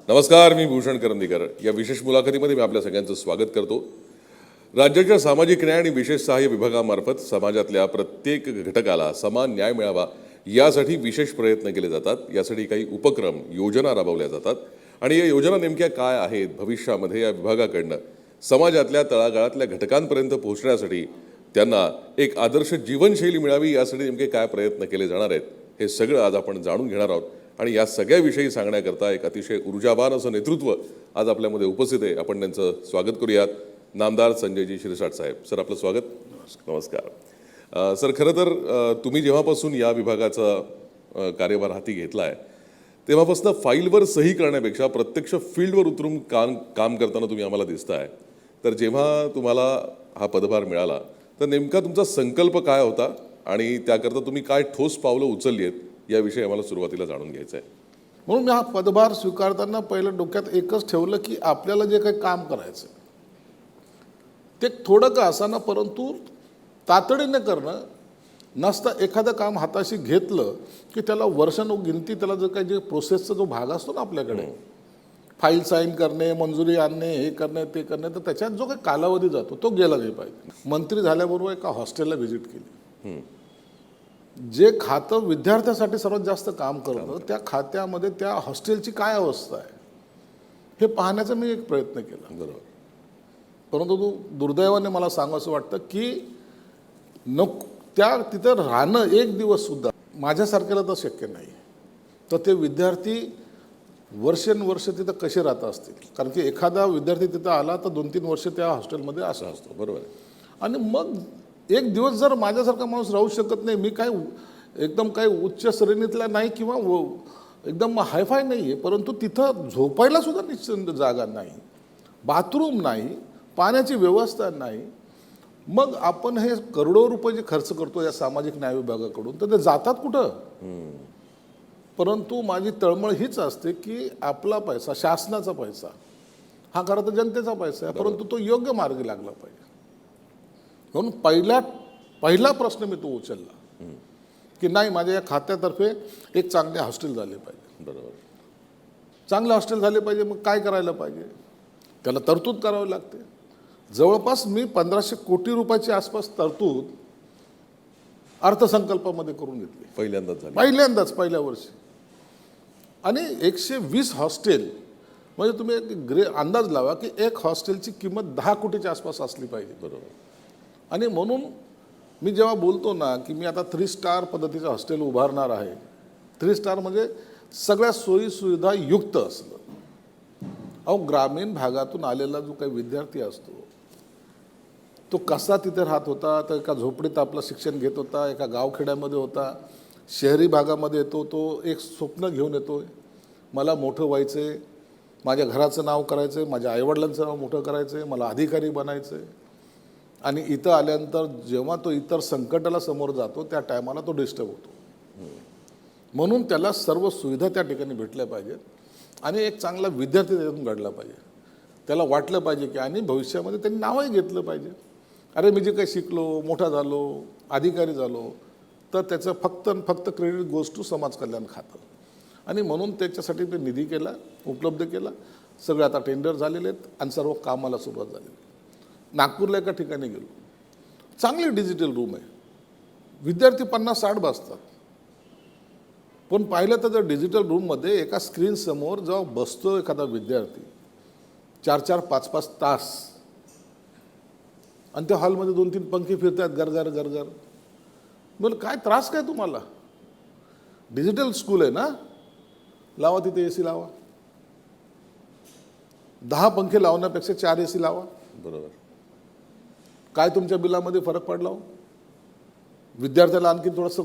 नमस्कार, मी भूषण करंदीकर. या विशेष मुलाखतीमध्ये मी आपल्या सगळ्यांचं स्वागत करतो. राज्याच्या सामाजिक न्याय आणि विशेष सहाय्य विभागामार्फत समाजातल्या प्रत्येक घटकाला समान न्याय मिळावा यासाठी विशेष प्रयत्न केले जातात. यासाठी काही उपक्रम, योजना राबवल्या जातात आणि या योजना नेमक्या काय आहेत, भविष्यामध्ये या विभागाकडनं समाजातल्या तळागाळातल्या घटकांपर्यंत पोहोचण्यासाठी त्यांना एक आदर्श जीवनशैली मिळावी यासाठी नेमके काय प्रयत्न केले जाणार आहेत, हे सगळं आज आपण जाणून घेणार आहोत. आणि या सगळ्याविषयी सांगण्याकरता एक अतिशय ऊर्जावान असं नेतृत्व आज आपल्यामध्ये उपस्थित आहे. आपण त्यांचं स्वागत करूयात. नामदार संजयजी शिरसाट साहेब, सर आपलं स्वागत. नमस्कार. सर, खरं तर तुम्ही जेव्हापासून या विभागाचा कार्यभार हाती घेतला आहे तेव्हापासून फाईलवर सही करण्यापेक्षा प्रत्यक्ष फील्डवर उतरून काम करताना तुम्ही आम्हाला दिसताय. तर जेव्हा तुम्हाला हा पदभार मिळाला तर नेमका तुमचा संकल्प काय होता आणि त्याकरता तुम्ही काय ठोस पावलं उचलली आहेत याविषयी आम्हाला सुरुवातीला जाणून घ्यायचं आहे. म्हणून मी हा पदभार स्वीकारताना पहिलं डोक्यात एकच ठेवलं की आपल्याला जे काही काम करायचं ते थोडं का असाना परंतु तातडीने करणं नसता. एखादं काम हाताशी घेतलं की त्याला वर्षानुगिनती त्याला जो काही जे प्रोसेसचा जो भाग असतो ना आपल्याकडे, फाईल साईन करणे, मंजुरी आणणे, हे करणे ते करणे, तर त्याच्यात जो काही कालावधी जातो तो गेला नाही पाहिजे. मंत्री झाल्याबरोबर एका हॉस्टेलला व्हिजिट केली. जे खातं विद्यार्थ्यासाठी सर्वात जास्त काम करतं त्या खात्यामध्ये त्या हॉस्टेलची काय अवस्था आहे हे पाहण्याचा मी एक प्रयत्न केला. बरोबर. परंतु दुर्दैवाने मला सांगावंसं वाटतं की त्या तिथं राहणं एक दिवससुद्धा माझ्यासारख्याला तर शक्य नाही. तर ते विद्यार्थी वर्षानुवर्ष तिथं कसे राहत असतील, कारण की एखादा विद्यार्थी तिथं आला तर 2-3 वर्ष त्या हॉस्टेलमध्ये असं असतो. बरोबर. आणि मग एक दिवस जर माझ्यासारखा माणूस राहू शकत नाही, मी काय एकदम काही उच्च श्रेणीतला नाही किंवा एकदम हायफाय नाही आहे, परंतु तिथं झोपायला सुद्धा निश्चित जागा नाही, बाथरूम नाही, पाण्याची व्यवस्था नाही. मग आपण हे करोडो रुपये जे खर्च करतो या सामाजिक न्याय विभागाकडून तर ते जातात कुठं? परंतु माझी तळमळ हीच असते की आपला पैसा, शासनाचा पैसा, हा खरं तर जनतेचा पैसा आहे, परंतु तो योग्य मार्गी लागला पाहिजे. म्हणून पहिला प्रश्न मी तो उचलला की नाही, माझ्या या खात्यातर्फे एक चांगले हॉस्टेल झाले पाहिजे. बरोबर. चांगले हॉस्टेल झाले पाहिजे. मग काय करायला पाहिजे? त्याला तरतूद करावी लागते. जवळपास मी 1500 कोटी रुपयाची आसपास तरतूद अर्थसंकल्पामध्ये करून घेतली. पहिल्यांदाच पहिल्या वर्षी. आणि 120 हॉस्टेल म्हणजे तुम्ही एक अंदाज लावा की एक हॉस्टेलची किंमत 10 कोटीच्या आसपास असली पाहिजे. बरोबर. आणि म्हणून मी जेव्हा बोलतो ना की मी आता 3 स्टार पद्धतीचं हॉस्टेल उभारणार आहे, 3 स्टार म्हणजे सगळ्या सोयीसुविधा युक्त असलं. अहो, ग्रामीण भागातून आलेला जो काही विद्यार्थी असतो तो कसा तिथे राहत होता, तर एका झोपडीत आपलं शिक्षण घेत होता, एका गावखेड्यामध्ये होता, शहरी भागामध्ये येतो, तो एक स्वप्न घेऊन येतो, मला मोठं व्हायचं आहे, माझ्या घराचं नाव करायचं आहे, माझ्या आईवडिलांचं नाव मोठं करायचं आहे, मला अधिकारी बनायचं आहे. आणि इथं आल्यानंतर जेव्हा तो इतर संकटाला समोर जातो त्या टायमाला तो डिस्टर्ब होतो. म्हणून त्याला सर्व सुविधा त्या ठिकाणी भेटल्या पाहिजेत आणि एक चांगला विद्यार्थी त्यातून घडला पाहिजे. त्याला वाटलं पाहिजे की आणि भविष्यामध्ये त्यांनी नावही घेतलं पाहिजे, अरे मी जे काही शिकलो, मोठा झालो, अधिकारी झालो, तर त्याचं फक्त क्रेडिट गोज टू समाज कल्याण खातं. आणि म्हणून त्याच्यासाठी ते निधी केला, उपलब्ध केला. सगळे आता टेंडर झालेले आहेत आणि सर्व कामाला सुरुवात झालेली. नागपूरला एका ठिकाणी गेलो, चांगली डिजिटल रूम आहे, विद्यार्थी 50-60 बसतात. पण पाहिलं तर जर डिजिटल रूममध्ये एका स्क्रीन समोर जेव्हा बसतो एखादा विद्यार्थी 4-4, 5-5 तास आणि त्या हॉलमध्ये 2-3 पंखे फिरतात गरगर गरगर. बोल काय त्रास काय तुम्हाला? डिजिटल स्कूल आहे ना, लावा तिथे AC लावा. 10 पंखे लावण्यापेक्षा 4 AC लावा. बरोबर. काय तुमच्या बिलामध्ये फरक पडला हो? विद्यार्थ्याला आणखी थोडंसं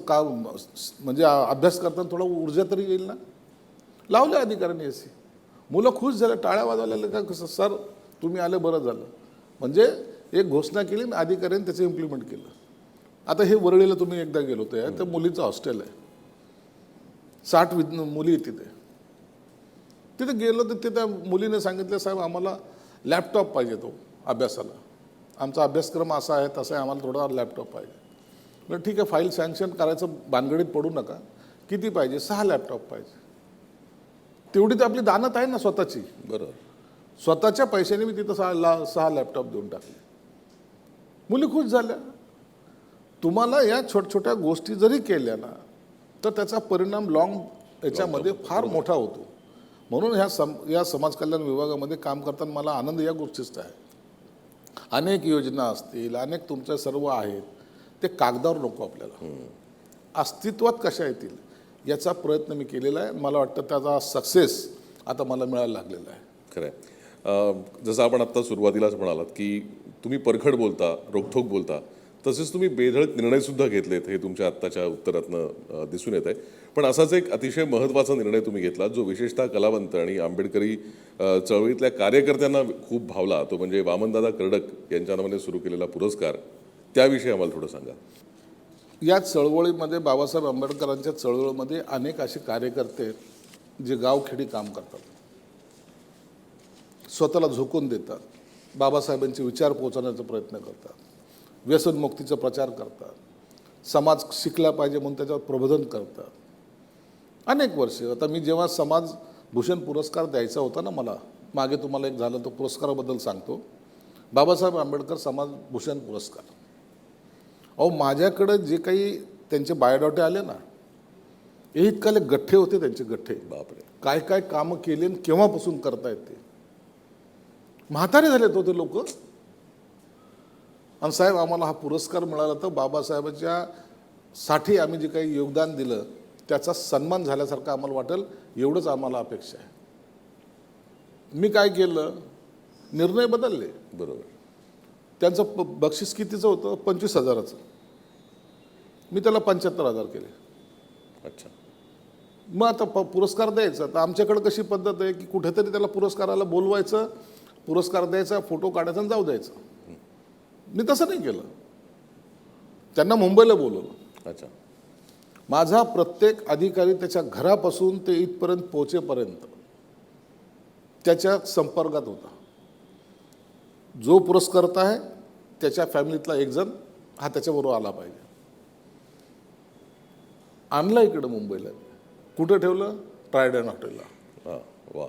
म्हणजे अभ्यास करताना थोडा ऊर्जा तरी येईल ना. लावले अधिकाऱ्यांनी AC. मुलं खुश झाले, टाळ्या वाजवल्या. का कसं सर तुम्ही आले बरं झालं. म्हणजे एक घोषणा केली आणि अधिकाऱ्यांनी त्याचं इम्प्लिमेंट केलं. आता हे वरळीला तुम्ही एकदा गेलो होते, तर मुलीचं हॉस्टेल आहे, 60 मुली तिथे. तिथे गेलो तर तिथे मुलीने सांगितलं, साहेब आम्हाला लॅपटॉप पाहिजे तो अभ्यासाला, आमचा अभ्यासक्रम असा आहे तसा आहे, आम्हाला थोडा लॅपटॉप पाहिजे. बरं ठीक आहे, फाईल सँक्शन करायचं भानगडीत पडू नका. किती पाहिजे? 6 लॅपटॉप पाहिजे. तेवढी तर आपली दानत आहे ना स्वतःची. बरोबर. स्वतःच्या पैशाने मी तिथं 6 लॅपटॉप देऊन टाकले. मुली खुश झाल्या. तुम्हाला या छोट्या गोष्टी जरी केल्या ना तर त्याचा परिणाम याच्यामध्ये फार मोठा होतो. म्हणून या समाज कल्याण विभागामध्ये काम करताना मला आनंद या गोष्टीचा आहे. अनेक योजना असतील, अनेक तुमच्या सर्व आहेत, ते कागदावर नको आपल्याला, अस्तित्वात कशा येतील याचा प्रयत्न मी केलेला आहे. मला वाटतं त्याचा सक्सेस आता मला मिळायला लागलेला आहे. खरं आहे. जसं आपण आत्ता सुरुवातीलाच म्हणालात की तुम्ही परखड बोलता, रोखठोक बोलता, तसेच तुम्ही बेधडक निर्णयसुद्धा घेतलेत, हे तुमच्या आत्ताच्या उत्तरातनं दिसून येत आहे. पण असाच एक अतिशय महत्त्वाचा निर्णय तुम्ही घेतला जो विशेषतः कलावंत आणि आंबेडकरी चळवळीतल्या कार्यकर्त्यांना खूप भावला, तो म्हणजे वामनदादा कर्डक यांच्या नावाने सुरू केलेला पुरस्कार. त्याविषयी आम्हाला थोडं सांगा. या चळवळीमध्ये, बाबासाहेब आंबेडकरांच्या चळवळीमध्ये अनेक असे कार्यकर्ते आहेत जे गावखेडी काम करतात, स्वतःला झोकून देतात, बाबासाहेबांचे विचार पोहोचवण्याचा प्रयत्न करतात, व्यसनमुक्तीचा प्रचार करतात, समाज शिकला पाहिजे म्हणून त्याच्यावर प्रबोधन करतात. अनेक वर्षे आता मी जेव्हा समाज भूषण पुरस्कार द्यायचा होता ना मला, मागे तुम्हाला एक झालं, तो पुरस्काराबद्दल सांगतो. बाबासाहेब आंबेडकर समाज भूषण पुरस्कार. अहो, माझ्याकडे जे काही त्यांचे बायोडाटे आले ना, हे इतकाले गठ्ठे होते त्यांचे, गठ्ठे. बापरे. काय काय कामं केली आणि केव्हापासून करतायत ते. म्हातारे झालेत होते लोक. आणि साहेब, आम्हाला हा पुरस्कार मिळाला तर बाबासाहेबांच्या साठी आम्ही जे काही योगदान दिलं त्याचा सन्मान झाल्यासारखं आम्हाला वाटेल, एवढंच आम्हाला अपेक्षा आहे. मी काय केलं, निर्णय बदलले. बरोबर. त्यांचं बक्षीस कितीचं होतं, 25,000चं. मी त्याला 75,000 केले. अच्छा. मग आता पुरस्कार द्यायचा तर आमच्याकडे कशी पद्धत आहे की कुठेतरी त्याला पुरस्काराला बोलवायचं, पुरस्कार द्यायचा, फोटो काढायचा आणि जाऊ द्यायचं. मी तसं नाही केलं. त्यांना मुंबईला बोलवलं. अच्छा. माझा प्रत्येक अधिकारी त्याच्या घरापासून ते इथपर्यंत पोहोचेपर्यंत त्याच्या संपर्कात होता. जो पुरस्कर्ता आहे त्याच्या फॅमिलीतला एक जण हा त्याच्याबरोबर आला पाहिजे. आणला इकडं मुंबईला. कुठं ठेवलं, ट्रायडन हॉटेलला. हां. वा.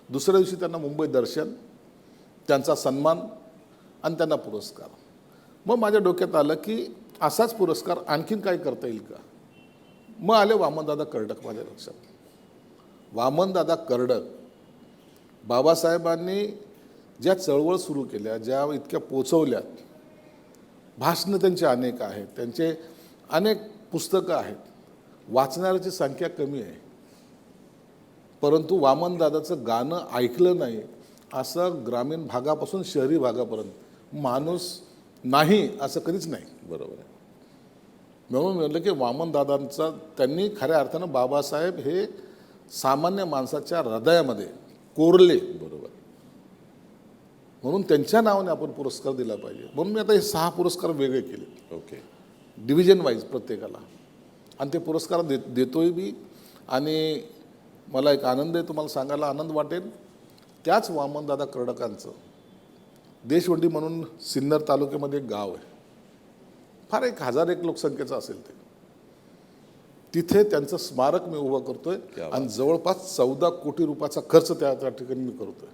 दुसऱ्या दिवशी त्यांना मुंबई दर्शन, त्यांचा सन्मान आणि त्यांना पुरस्कार. मग माझ्या डोक्यात आलं की असाच पुरस्कार आणखीन काय करता येईल का. मग आले वामनदादा कर्डक माझ्या लक्षात. वामनदादा कर्डक, बाबासाहेबांनी ज्या चळवळ सुरू केल्या, ज्या इतक्या पोचवल्यात, भाषणं त्यांचे अनेक आहेत, त्यांचे अनेक पुस्तकं आहेत, वाचणाऱ्याची संख्या कमी आहे. परंतु वामनदादाचं गाणं ऐकलं नाही असं ग्रामीण भागापासून शहरी भागापर्यंत माणूस नाही असं कधीच नाही. बरोबर आहे. म्हणून म्हटलं की वामनदादांचा, त्यांनी खऱ्या अर्थानं बाबासाहेब हे सामान्य माणसाच्या हृदयामध्ये कोरले. बरोबर. म्हणून त्यांच्या नावाने आपण पुरस्कार दिला पाहिजे. म्हणून मी आता हे 6 पुरस्कार वेगळे केले, ओके. डिव्हिजन वाईज प्रत्येकाला. आणि ते पुरस्कार देतोय मी. आणि मला एक आनंद आहे, तुम्हाला सांगायला आनंद वाटेल, त्याच वामनदादा कर्डकांचं देशवंडी म्हणून सिन्नर तालुक्यामध्ये एक गाव आहे, फार 1001 लोकसंख्येचं असेल ते. तिथे त्यांचं स्मारक मी उभं करतोय आणि जवळपास 14 कोटी रुपयाचा खर्च त्या ठिकाणी मी करतोय.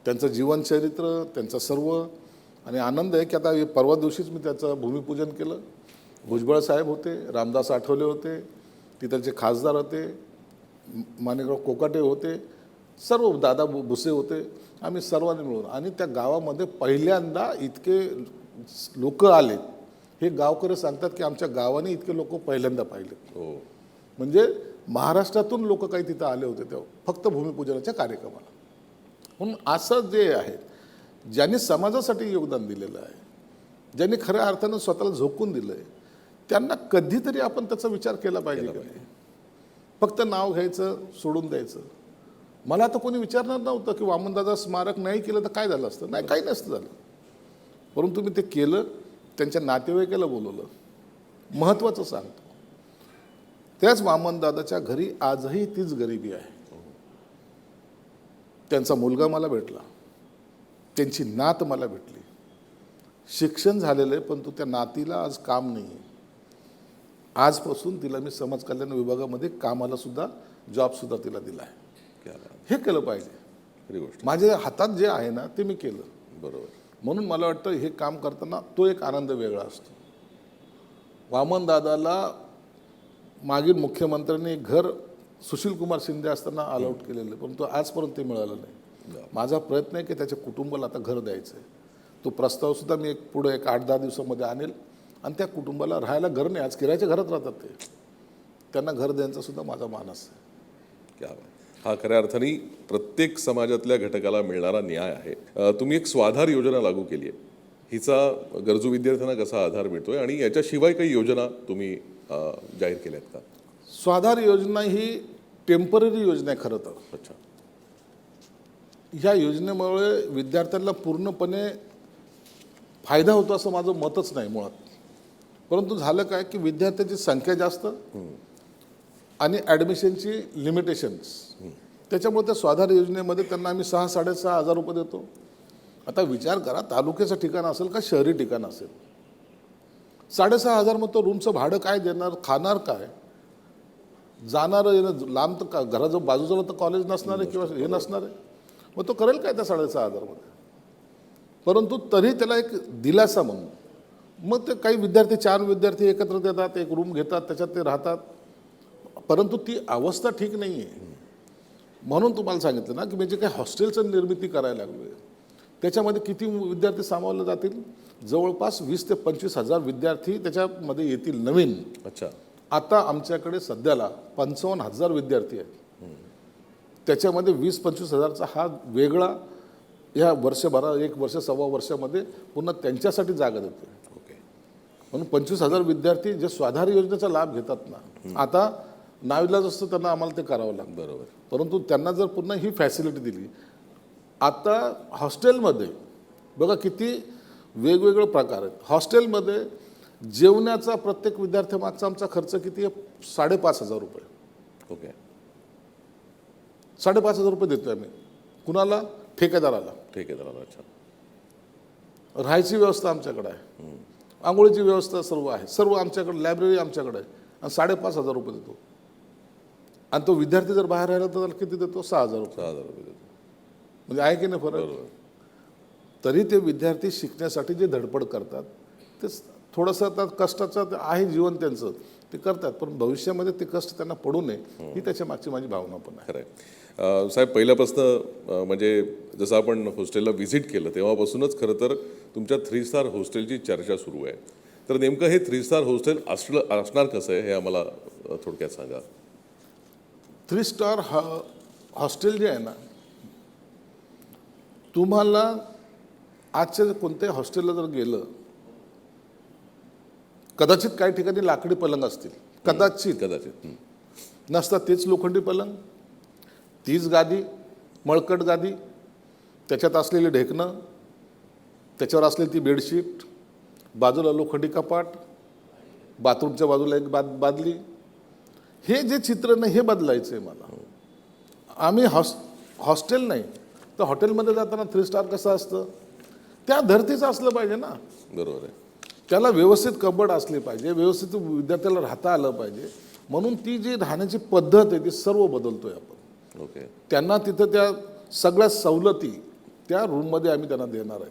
त्यांचं जीवनचरित्र, त्यांचं सर्व. आणि आनंद आहे की आता परवा दिवशीच मी त्याचं भूमिपूजन केलं. भुजबळ साहेब होते, रामदास आठवले होते, तिथलचे खासदार होते, माणिकराव कोकाटे होते, सर्व दादा भुसे होते. आम्ही सर्वांनी मिळून, आणि त्या गावामध्ये पहिल्यांदा इतके लोक आले. हे गावकरी सांगतात की आमच्या गावाने इतके लोक पहिल्यांदा पाहिले. हो. म्हणजे महाराष्ट्रातून लोक काही तिथं आले होते तेव्हा फक्त भूमिपूजनाच्या कार्यक्रमाला. म्हणून असं जे आहे, ज्यांनी समाजासाठी योगदान दिलेलं आहे, ज्यांनी खऱ्या अर्थानं स्वतःला झोकून दिलं आहे, त्यांना कधीतरी आपण त्याचा विचार केला पाहिजे का नाही. फक्त नाव घ्यायचं, सोडून द्यायचं. मला आता कोणी विचारणार नव्हतं की वामनदादा स्मारक नाही केलं तर काय झालं असतं. नाही, काही नसतं झालं. परंतु मी ते केलं, त्यांच्या नातेवाईकाला बोलवलं. महत्त्वाचं सांगतो, त्याच वामनदादाच्या घरी आजही तीच गरिबी आहे. त्यांचा मुलगा मला भेटला, त्यांची नात मला भेटली. शिक्षण झालेलं आहे, पण त्या नातीला आज काम नाही आहे. आजपासून तिला मी समाज कल्याण विभागामध्ये कामाला सुद्धा जॉबसुद्धा तिला दिला आहे. क्या बात. हे केलं पाहिजे. खरी गोष्ट. माझ्या हातात जे आहे ना ते मी केलं. बरोबर. म्हणून मला वाटतं हे काम करताना तो एक आनंद वेगळा असतो. वामन दादाला मागील मुख्यमंत्र्यांनी घर सुशील कुमार शिंदे असताना अलॉट केलेलं, परंतु आजपर्यंत ते मिळालं नाही. माझा प्रयत्न आहे की त्याच्या कुटुंबाला आता घर द्यायचं आहे. तो प्रस्तावसुद्धा मी पुढे एक 8-10 दिवसामध्ये आणेल आणि त्या कुटुंबाला राहायला घर नाही, आज किरायाच्या घरात राहतात ते, त्यांना घर द्यायचा सुद्धा माझा मानस आहे. क्या बात. हा खऱ्या अर्थाने प्रत्येक समाजातल्या घटकाला मिळणारा न्याय आहे. तुम्ही एक स्वाधार योजना लागू केली आहे. हिचा गरजू विद्यार्थ्यांना कसा आधार मिळतोय आणि याच्याशिवाय काही योजना तुम्ही जाहीर केल्यात का? स्वाधार योजना ही टेम्पररी योजना आहे खरं तर. अच्छा. ह्या योजनेमुळे विद्यार्थ्यांना पूर्णपणे फायदा होतो असं माझं मतच नाही मुळात. परंतु झालं काय की विद्यार्थ्यांची संख्या जास्त आणि ॲडमिशनची लिमिटेशन्स, त्याच्यामुळे त्या स्वाधार योजनेमध्ये त्यांना आम्ही 6-6.5 हजार रुपये देतो. आता विचार करा, तालुक्याचं ठिकाण असेल का शहरी ठिकाण असेल, 6.5 हजार मग तो रूमचं भाडं काय देणार, खाणार काय, जाणार लांब तर घराजवळ बाजूजवळ तर कॉलेज नसणार आहे किंवा हे नसणार आहे, मग तो करेल काय त्या 6.5 हजारमध्ये. परंतु तरी त्याला एक दिलासा म्हणून मग ते काही विद्यार्थी 4 विद्यार्थी एकत्र येतात, एक रूम घेतात, त्याच्यात ते राहतात. परंतु ती अवस्था ठीक नाही आहे. म्हणून तुम्हाला सांगितलं ना की मी जे काही हॉस्टेलचं निर्मिती करायला लागलो आहे त्याच्यामध्ये किती विद्यार्थी सामावले जातील, जवळपास 20 ते 25 हजार विद्यार्थी त्याच्यामध्ये येतील नवीन. अच्छा. आता आमच्याकडे सध्याला 55,000 विद्यार्थी आहेत. त्याच्यामध्ये 20-25 हजारचा हा वेगळा ह्या वर्षभरा 1 वर्ष सव्वा वर्षामध्ये पुन्हा त्यांच्यासाठी जागा देतो. ओके. म्हणून 25,000 विद्यार्थी जे स्वाधार योजनेचा लाभ घेतात ना, आता नाविलाज असतं त्यांना आम्हाला ते करावं लागतं. बरोबर. परंतु त्यांना जर पुन्हा ही फॅसिलिटी दिली, आता हॉस्टेलमध्ये बघा किती वेगवेगळे प्रकार आहेत. हॉस्टेलमध्ये जेवणाचा प्रत्येक विद्यार्थ्यामागचा आमचा खर्च किती आहे, 5,500 रुपये. ओके. 5,500 रुपये देतोय आम्ही. कुणाला? ठेकेदाराला. ठेकेदाराला. अच्छा. राहायची व्यवस्था आमच्याकडे आहे, आंघोळीची व्यवस्था सर्व आहे, सर्व आमच्याकडे, लायब्ररी आमच्याकडे आहे आणि 5,500 रुपये देतो. आणि तो विद्यार्थी जर बाहेर राहिला तर त्याला किती देतो? 6,000 रुपये. 6,000 रुपये देतो. म्हणजे आहे की नाही फरक? बरोबर. तरी ते विद्यार्थी शिकण्यासाठी जे धडपड करतात ते थोडंसं आता कष्टाचं आहे जीवन त्यांचं, ते करतात, पण भविष्यामध्ये ते कष्ट त्यांना पडू नये ही त्याच्या मागची माझी भावना पण आहे. खरं आहे. साहेब, पहिल्यापासून म्हणजे जसं आपण हॉस्टेलला व्हिजिट केलं तेव्हापासूनच खरं तर तुमच्या 3 स्टार हॉस्टेलची चर्चा सुरू आहे. तर नेमकं हे 3 स्टार हॉस्टेल असणार कसं आहे हे आम्हाला थोडक्यात सांगा. 3 स्टार हॉस्टेल जे आहे ना, तुम्हाला आजच्या कोणत्याही हॉस्टेलला जर गेलं, कदाचित काही ठिकाणी लाकडी पलंग असतील, कदाचित नसतात, तेच लोखंडी पलंग, तीच गादी, मळकट गादी, त्याच्यात असलेली ढेकणं, त्याच्यावर असलेली ती बेडशीट, बाजूला लोखंडी कपाट, बाथरूमच्या बाजूला एक बादली. हे जे चित्र नाही हे बदलायचं आहे मला. आम्ही हॉस्टेल नाही तर हॉटेलमध्ये जाताना 3 स्टार कसं असतं, त्या धर्तीचं असलं पाहिजे ना. बरोबर आहे. त्याला व्यवस्थित कबड असली पाहिजे, व्यवस्थित विद्यार्थ्याला राहता आलं पाहिजे. म्हणून ती जी राहण्याची पद्धत आहे ती सर्व बदलतोय आपण. ओके. त्यांना तिथं त्या सगळ्या सवलती त्या रूममध्ये आम्ही त्यांना देणार आहे.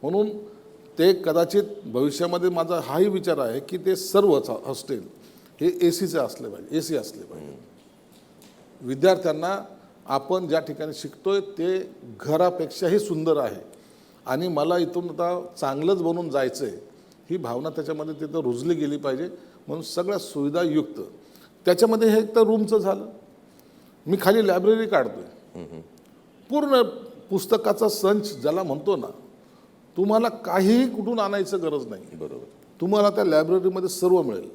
म्हणून ते कदाचित भविष्यामध्ये माझा हाही विचार आहे की ते सर्वच हॉस्टेल हे ACचे असले पाहिजे, AC असले पाहिजे. विद्यार्थ्यांना आपण ज्या ठिकाणी शिकतोय ते घरापेक्षाही सुंदर आहे आणि मला इथून आता चांगलंच बनून जायचं आहे ही भावना त्याच्यामध्ये तिथं रुजली गेली पाहिजे. म्हणून सगळ्या सुविधायुक्त त्याच्यामध्ये हे तर रूमचं झालं. मी खाली लायब्ररी काढतोय, पूर्ण पुस्तकाचा संच ज्याला म्हणतो ना, तुम्हाला काहीही कुठून आणायचं गरज नाही. बरोबर. तुम्हाला त्या लायब्ररीमध्ये सर्व मिळेल,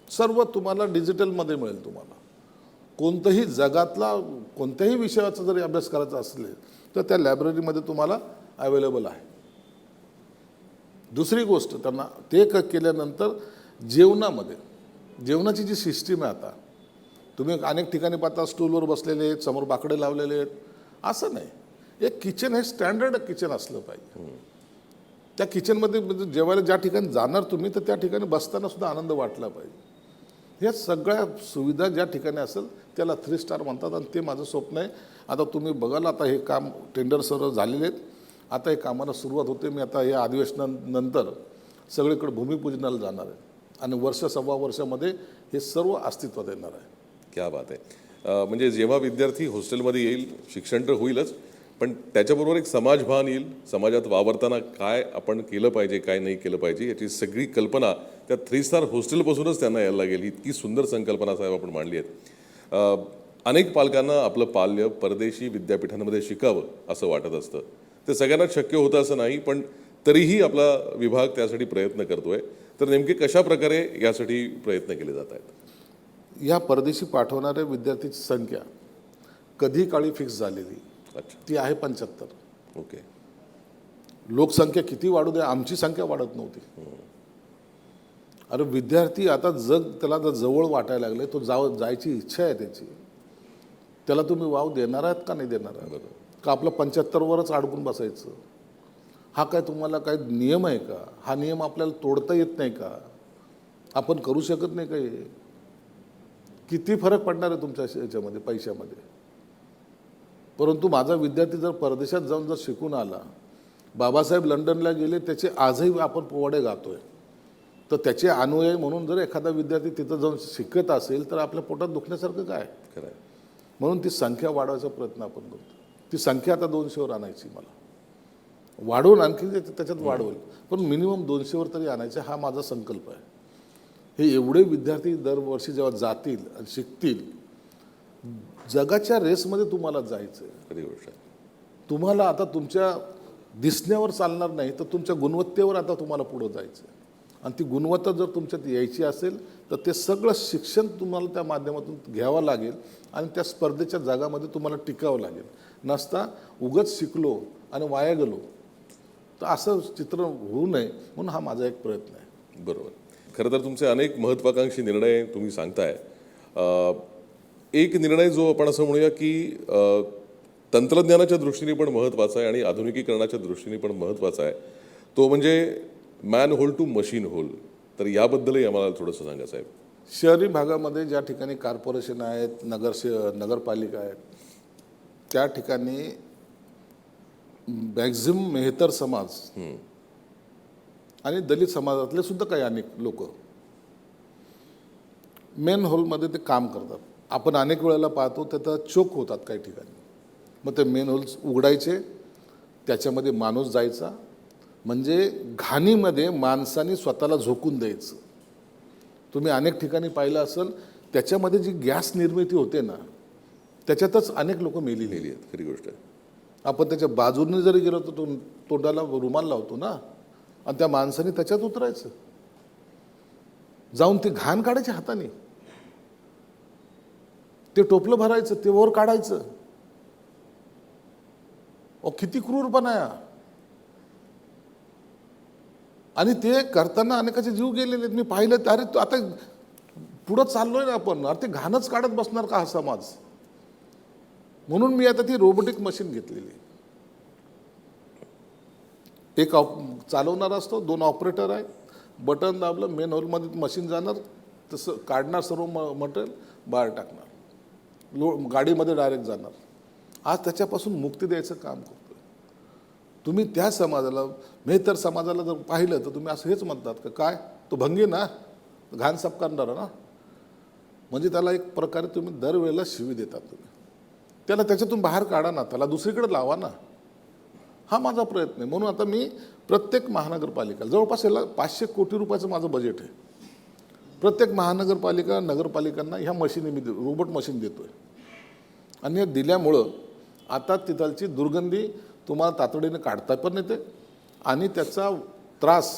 सर्व तुम्हाला डिजिटलमध्ये मिळेल. तुम्हाला कोणतंही जगातला कोणत्याही विषयाचा जरी अभ्यास करायचा असेल तर त्या लायब्ररीमध्ये तुम्हाला अवेलेबल आहे. दुसरी गोष्ट, त्यांना ते केल्यानंतर जेवणाची जी सिस्टीम आहे, आता तुम्ही अनेक ठिकाणी पाहता स्टूलवर बसलेले आहेत, समोर बाकडे लावलेले आहेत, असं नाही. एक किचन हे स्टँडर्ड किचन असलं पाहिजे. त्या किचनमध्ये जेवायला ज्या ठिकाणी जाणार तुम्ही तर त्या ठिकाणी बसताना सुद्धा आनंद वाटला पाहिजे. ह्या सगळ्या सुविधा ज्या ठिकाणी असेल त्याला 3 स्टार म्हणतात आणि ते माझं स्वप्न आहे. आता तुम्ही बघाल, आता हे काम टेंडर सर्व झालेले आहेत. आता हे कामाला सुरुवात होते. मी आता या अधिवेशनानंतर सगळीकडे भूमिपूजनाला जाणार आहे आणि वर्ष सव्वा वर्षामध्ये हे सर्व अस्तित्वात येणार आहे. क्या बात आहे. म्हणजे जेव्हा विद्यार्थी हॉस्टेलमध्ये येईल, शिक्षण तर होईलच, पण त्याच्याबरोबर एक समाजभान येईल. समाजात वावरताना काय आपण केलं पाहिजे, काय नाही केलं पाहिजे, याची सगळी कल्पना त्या 3 स्टार हॉस्टेलपासूनच त्यांना यायला लागेल. इतकी सुंदर संकल्पना साहेब आपण मांडली आहेत. अनेक पालकांना आपलं पाल्य परदेशी विद्यापीठांमध्ये शिकावं असं वाटत असतं. ते सगळ्यांनाच शक्य होतं असं नाही, पण तरीही आपला विभाग त्यासाठी प्रयत्न करतोय. तर नेमके कशा प्रकारे यासाठी प्रयत्न केले जात आहेत? या परदेशी पाठवणाऱ्या विद्यार्थ्यांची संख्या कधी काळी फिक्स झालेली, अच्छा, ती आहे 75. ओके. लोकसंख्या किती वाढू दे, आमची संख्या वाढत नव्हती. अरे विद्यार्थी आता जग त्याला जर जवळ वाटायला लागले, तो जायची इच्छा आहे त्याची, त्याला तुम्ही वाव देणार आहात का नाही देणार आहात? का आपलं 75वरच अडकून बसायचं? हा काय तुम्हाला काय नियम आहे का? हा नियम आपल्याला तोडता येत नाही का? आपण करू शकत नाही का? हे किती फरक पडणार आहे तुमच्या याच्यामध्ये, पैशामध्ये? परंतु माझा विद्यार्थी जर परदेशात जाऊन जर शिकून आला, बाबासाहेब लंडनला गेले, त्याचे आजही आपण पोवाडे गातोय, तर त्याचे अनुयायी म्हणून जर एखादा विद्यार्थी तिथं जाऊन शिकत असेल तर आपल्या पोटात दुखण्यासारखं काय? खरं आहे. म्हणून ती संख्या वाढवायचा प्रयत्न आपण करतो. ती संख्या आता 200वर आणायची, मला वाढवून आणखी त्याच्यात वाढवेल, पण मिनिमम 200वर तरी आणायचं, हा माझा संकल्प आहे. हे एवढे विद्यार्थी दरवर्षी जेव्हा जातील आणि शिकतील, जगाच्या रेसमध्ये तुम्हाला जायचं आहे. खरी गोष्ट आहे. तुम्हाला आता तुमच्या दिसण्यावर चालणार नाही, तर तुमच्या गुणवत्तेवर आता तुम्हाला पुढं जायचं आहे. आणि ती गुणवत्ता जर तुमच्यात यायची असेल तर ते सगळं शिक्षण तुम्हाला त्या माध्यमातून घ्यावं लागेल आणि त्या स्पर्धेच्या जागामध्ये तुम्हाला टिकावं लागेल. नसता उगाच शिकलो आणि वाया गेलो, तर असं चित्र होऊ नये, म्हणून हा माझा एक प्रयत्न आहे. बरोबर. खरं तर तुमचे अनेक महत्त्वाकांक्षी निर्णय तुम्ही सांगताय. एक निर्णय जो आपण असं म्हणूया की तंत्रज्ञानाच्या दृष्टीने पण महत्त्वाचा आहे आणि आधुनिकीकरणाच्या दृष्टीने पण महत्त्वाचा आहे, तो म्हणजे man hole to machine hole. तर याबद्दलही आम्हाला थोडंसं सांगा साहेब. शहरी भागामध्ये ज्या ठिकाणी कॉर्पोरेशन आहेत, नगरपालिका आहेत, त्या ठिकाणी मॅक्झिमम मेहतर समाज आणि दलित समाजातले सुद्धा काही अनेक लोक मेन हॉलमध्ये ते काम करतात. आपण अनेक वेळेला पाहतो तिथं चोक होतात काही ठिकाणी. मग ते मेन हॉल्स उघडायचे, त्याच्यामध्ये माणूस जायचा, म्हणजे घाणीमध्ये माणसाने स्वतःला झोकून द्यायचं. तुम्ही अनेक ठिकाणी पाहिलं असेल, त्याच्यामध्ये जी गॅस निर्मिती होते ना, त्याच्यातच अनेक लोक मेलेली आहेत. खरी गोष्ट आहे. आपण त्याच्या बाजूने जरी गेलो तर तोंडाला रुमाल लावतो ना, आणि त्या माणसाने त्याच्यात उतरायचं, जाऊन ते घाण काढायचे हाताने, ते टोपलं भरायचं, ते वर काढायचं. किती क्रूरपणा आहे. आणि ते करताना अनेकाचे जीव गेलेले आहेत. मी पाहिलं, अरे तो आता पुढं चाललोय ना आपण, अरे ते घाणच काढत बसणार का हा समाज? म्हणून मी आता ती रोबोटिक मशीन घेतलेली. एक चालवणार असतो, 2 ऑपरेटर आहेत, बटन दाबलं, मेन हॉलमध्ये मशीन जाणार, तसं काढणार सर्व मटेरियल, बाहेर टाकणार, गाडीमध्ये डायरेक्ट जाणार. आज त्याच्यापासून मुक्ती द्यायचं काम करतोय. तुम्ही त्या समाजाला, मेहतर समाजाला जर पाहिलं तर तुम्ही असं हेच म्हणतात का, काय तो भंगी ना, घाण साफ करणारा ना, म्हणजे त्याला एक प्रकारे तुम्ही दरवेळेला शिवी देतात. तुम्ही त्याला त्याच्यातून बाहेर काढा ना, त्याला दुसरीकडे लावा ना. हा माझा प्रयत्न आहे. म्हणून आता मी प्रत्येक महानगरपालिका, जवळपास याला 500 कोटी रुपयाचं माझं बजेट आहे. प्रत्येक महानगरपालिका, नगरपालिकांना ह्या मशीनी मी रोबोट मशीन देतोय. आणि हे दिल्यामुळं आता तिथलची दुर्गंधी तुम्हाला तातडीने काढता पण येते आणि त्याचा त्रास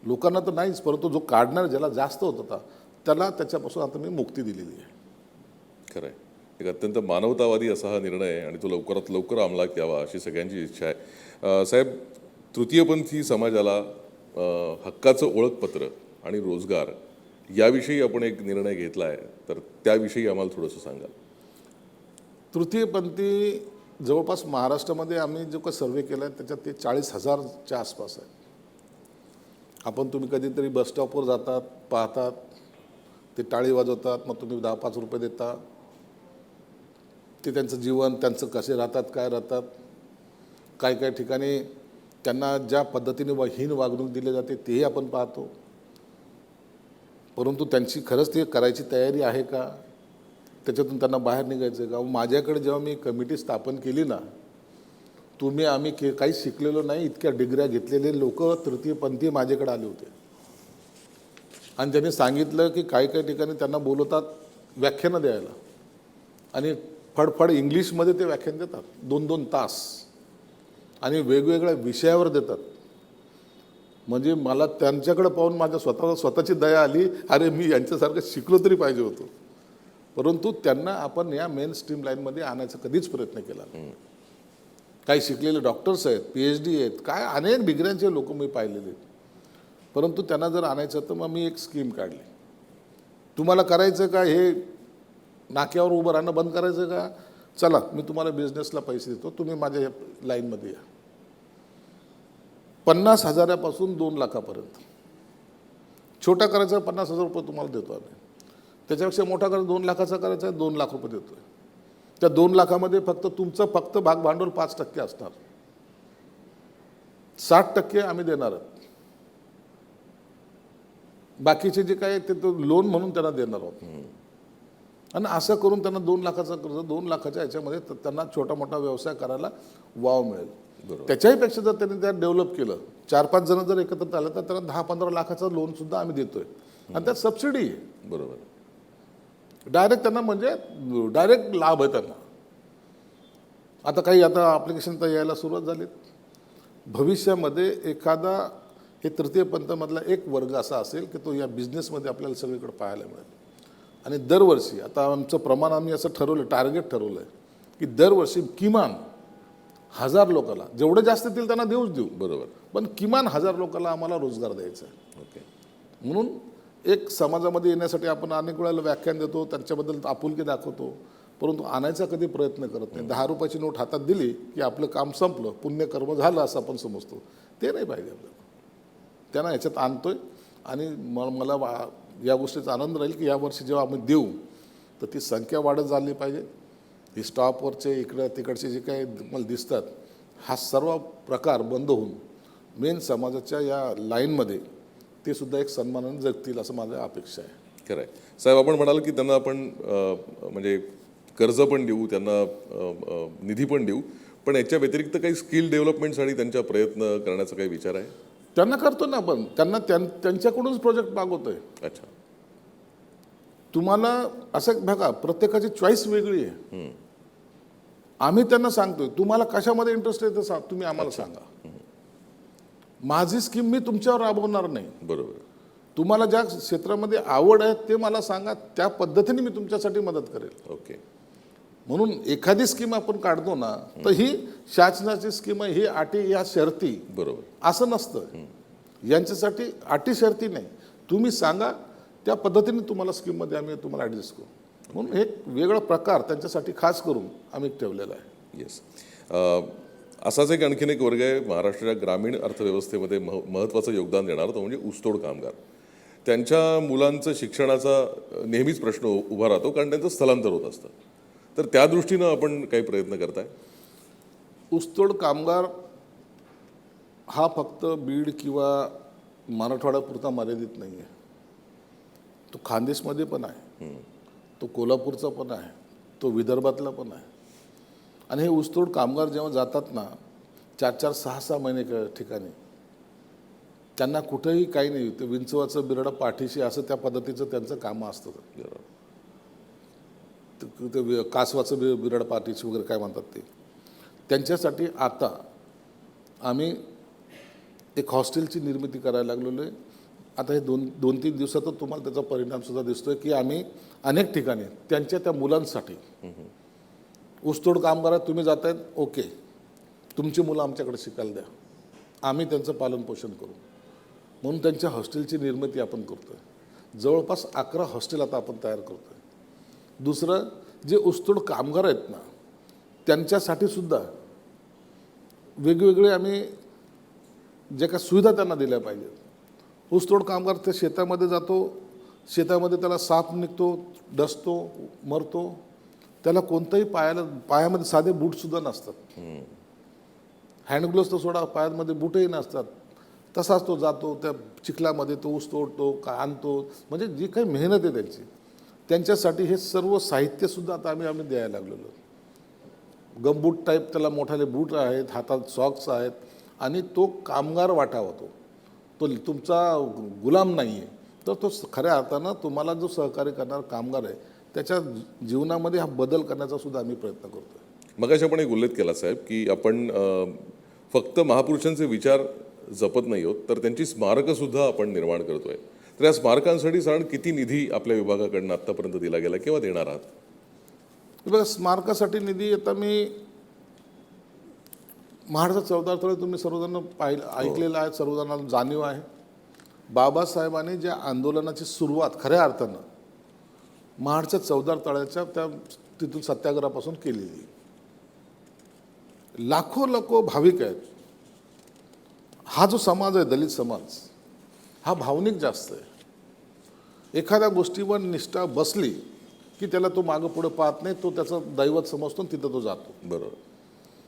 लोकांना तर नाहीच, परंतु जो काढणार, ज्याला जास्त होत होता, त्याला त्याच्यापासून आता मी मुक्ती दिलेली आहे. खरं आहे. एक अत्यंत मानवतावादी असा हा निर्णय आहे आणि तो लवकरात लवकर अंमलात यावा अशी सगळ्यांची इच्छा आहे. साहेब, तृतीयपंथी समाजाला हक्काचं ओळखपत्र आणि रोजगार याविषयी आपण एक निर्णय घेतला आहे, तर त्याविषयी आम्हाला थोडंसं सांगाल. तृतीयपंथी जवळपास महाराष्ट्रामध्ये आम्ही जो काही सर्वे केला आहे त्याच्यात ते 40,000च्या आसपास आहे. तुम्ही कधीतरी बसस्टॉपवर जातात, पाहतात, ते टाळी वाजवतात, मग तुम्ही 10-5 रुपये देता. ते त्यांचं जीवन, त्यांचं कसे राहतात, काय राहतात. काही ठिकाणी त्यांना ज्या पद्धतीने हीन वागणूक दिली जाते तेही आपण पाहतो. परंतु त्यांची खरंच ते करायची तयारी आहे का? त्याच्यातून त्यांना बाहेर निघायचं आहे का? माझ्याकडे जेव्हा मी कमिटी स्थापन केली ना, आम्ही काही शिकलेलो नाही, इतक्या डिग्र्या घेतलेले लोक तृतीयपंथी माझ्याकडे आले होते. आणि त्यांनी सांगितलं की काही ठिकाणी त्यांना बोलवतात व्याख्यानं द्यायला, आणि फडफड इंग्लिशमध्ये ते व्याख्यान देतात 2-2 तास, आणि वेगवेगळ्या विषयावर देतात. म्हणजे मला त्यांच्याकडे पाहून माझ्या स्वतःची दया आली, अरे मी यांच्यासारखं शिकलो तरी पाहिजे होतो. परंतु त्यांना आपण या मेन स्ट्रीम लाईनमध्ये आणायचा कधीच प्रयत्न केला नाही. काही शिकलेले डॉक्टर्स आहेत, PhD आहेत, काय अनेक डिग्र्यांचे लोक मी पाहिलेले आहेत. परंतु त्यांना जर आणायचं तर मग मी एक स्कीम काढली. तुम्हाला करायचं का हे नाक्यावर उभं राहणं बंद करायचं का? चला मी तुम्हाला बिझनेसला पैसे देतो, तुम्ही माझ्या लाईनमध्ये या. 50,000पासून 2 लाखापर्यंत छोटा करायचा 50,000 रुपये तुम्हाला देतो आम्ही. त्याच्यापेक्षा मोठा करायचा 2 लाखाचा करायचा आहे, 2 लाख रुपये देतोय. त्या 2 लाखामध्ये तुमचं भाग भांडवल 5% असणार, 60% आम्ही देणार आहोत. बाकीचे जे काय ते लोन म्हणून त्यांना देणार आहोत. आणि असं करून त्यांना 2 लाखाचा कर्ज, 2 लाखाच्या ह्याच्यामध्ये त्यांना छोटा मोठा व्यवसाय करायला वाव मिळेल. त्याच्याही पेक्षा जर त्यांनी त्यात डेव्हलप केलं, 4-5 जण जर एकत्र आलं तर त्यांना 10-15 लाखाचं लोन सुद्धा आम्ही देतोय, आणि त्यात सबसिडी आहे. बरोबर. डायरेक्ट त्यांना म्हणजे डायरेक्ट लाभ आहे त्यांना. आता ॲप्लिकेशन तर यायला सुरुवात झालीत. भविष्यामध्ये एखादा हे तृतीयपंथमधला एक वर्ग असा असेल की तो या बिझनेसमध्ये आपल्याला सगळीकडे पाहायला मिळेल. आणि दरवर्षी आता आमचं प्रमाण आम्ही असं ठरवलं, टार्गेट ठरवलं आहे की दरवर्षी किमान 1000 लोकांना, जेवढे जास्त येतील त्यांना देऊच देऊ, बरोबर, पण किमान 1000 लोकांना आम्हाला रोजगार द्यायचा आहे. ओके. म्हणून एक समाजामध्ये येण्यासाठी आपण अनेक वेळेला व्याख्यान देतो, त्यांच्याबद्दल आपुलकी दाखवतो, परंतु आणायचा कधी प्रयत्न करत नाही. 10 रुपयाची नोट हातात दिली की आपलं काम संपलं, पुण्यकर्म झालं असं आपण समजतो. ते नाही पाहिजे आपल्याला. त्यांना ह्याच्यात आणतोय. आणि मला या गोष्टीचा आनंद राहील की यावर्षी जेव्हा आम्ही देऊ तर ती संख्या वाढत झाली पाहिजे. ही स्टॉपवरचे इकडं तिकडचे जे काही मला दिसतात, हा सर्व प्रकार बंद होऊन मेन समाजाच्या या लाईनमध्ये ते सुद्धा एक सन्मानाने जगतील असं माझं अपेक्षा आहे. खरं आहे साहेब. आपण म्हणाल की त्यांना आपण म्हणजे कर्ज पण देऊ, त्यांना निधी पण देऊ, पण याच्या व्यतिरिक्त काही स्किल डेव्हलपमेंटसाठी त्यांच्या प्रयत्न करण्याचा काही विचार आहे? त्यांना करतो ना आपण, त्यांच्याकडूनच प्रोजेक्ट मागवतोय. अच्छा. तुम्हाला असं बघा, प्रत्येकाची चॉईस वेगळी आहे. आम्ही त्यांना सांगतोय तुम्हाला कशामध्ये इंटरेस्ट आहे तर तुम्ही आम्हाला सांगा. माझी स्कीम मी तुमच्यावर राबवणार नाही. बरोबर. तुम्हाला ज्या क्षेत्रामध्ये आवड आहे ते मला सांगा, त्या पद्धतीने मी तुमच्यासाठी मदत करेल. ओके. म्हणून एखादी स्कीम आपण काढतो ना तर ही शासनाची स्कीम आहे, ही अटी या शर्ती, बरोबर, असं नसतं. यांच्यासाठी अटी शर्ती नाही, तुम्ही सांगा त्या पद्धतीने तुम्हाला स्कीममध्ये आम्ही तुम्हाला ॲडजस्ट करू. म्हणून एक वेगळा प्रकार त्यांच्यासाठी खास करून आम्ही ठेवलेला आहे. येस. असाच एक आणखीन एक वर्ग आहे महाराष्ट्राच्या ग्रामीण अर्थव्यवस्थेमध्ये महत्त्वाचं योगदान देणार, तो म्हणजे ऊसतोड कामगार. त्यांच्या मुलांचं शिक्षणाचा नेहमीच प्रश्न उभा राहतो, कारण त्यांचं स्थलांतर होत असतं. तर त्या दृष्टीनं आपण काही प्रयत्न करताय? ऊसतोड कामगार हा फक्त बीड किंवा मराठवाड्यापुरता मर्यादित नाही आहे. तो खानदेशमध्ये पण आहे, तो कोल्हापूरचा पण आहे, तो विदर्भातला पण आहे. आणि हे ऊसतोड कामगार जेव्हा जातात ना 4-4, 6-6 महिने ठिकाणी, त्यांना कुठेही काही नाही, ते विंचवाचं बिरडा पाठीशी असं त्या पद्धतीचं त्यांचं कामं असतं. ते कासवाचं बिरड पाठीशी वगैरे काय म्हणतात ते. त्यांच्यासाठी आता आम्ही एक हॉस्टेलची निर्मिती करायला लागलेलो आहे. आता हे 2-3 दिवसातच तुम्हाला त्याचा परिणामसुद्धा दिसतोय की आम्ही अनेक ठिकाणी त्यांच्या त्या मुलांसाठी, ऊसतोड कामगारात तुम्ही जातायत, ओके, तुमची मुलं आमच्याकडे शिकायला द्या, आम्ही त्यांचं पालनपोषण करू. म्हणून त्यांच्या हॉस्टेलची निर्मिती आपण करतोय. जवळपास 11 हॉस्टेल आता आपण तयार करतोय. दुसरं, जे ऊसतोड कामगार आहेत ना त्यांच्यासाठी सुद्धा वेगवेगळे आम्ही जे काही सुविधा त्यांना दिल्या पाहिजेत. ऊसतोड कामगार ते शेतामध्ये जातो, शेतामध्ये त्याला साप निघतो, डसतो, मरतो, त्याला कोणताही पायामध्ये साधे बूटसुद्धा नसतात. हँडग्लोव्स तर सोडा, पायामध्ये बूटही नसतात. तसाच तो जातो त्या चिखलामध्ये, तो ऊस तोडतो, आणतो, म्हणजे जी काही मेहनत आहे त्यांच्यासाठी हे सर्व साहित्यसुद्धा आता आम्ही द्यायला लागलेलो. गमबूट टाईप त्याला मोठाले बूट आहेत, हातात सॉक्स आहेत, आणि तो कामगार वाटा होतो, तो तुमचा गुलाम नाही आहे. तर तो खऱ्या अर्थानं तुम्हाला जो सहकार्य करणारा कामगार आहे त्याच्या जीवनामध्ये हा बदल करण्याचा सुद्धा आम्ही प्रयत्न करतो. मगाशी आपण एक उल्लेख केला साहेब की आपण फक्त महापुरुषांचे विचार जपत नाही आहोत, तर त्यांची स्मारकंसुद्धा आपण निर्माण करतोय. तर या स्मारकांसाठी साधारण किती निधी आपल्या विभागाकडनं आत्तापर्यंत दिला गेला किंवा देणार आहात? बघा, स्मारकासाठी निधी आता मी महाडचा 14 तळे तुम्ही सर्वजण ऐकलेलं आहे, सर्वजणांना जाणीव आहे. बाबासाहेबांनी ज्या आंदोलनाची सुरुवात खऱ्या अर्थानं महाडच्या 14 तळ्याच्या त्या तिथून सत्याग्रहापासून केलेली. लाखो भाविक आहेत. हा जो समाज आहे, दलित समाज, हा भावनिक जास्त आहे. एखाद्या गोष्टीवर निष्ठा बसली की त्याला तो मागं पुढं पाहत नाही, तो त्याचं दैवत समजतो आणि तिथं तो जातो. बरोबर.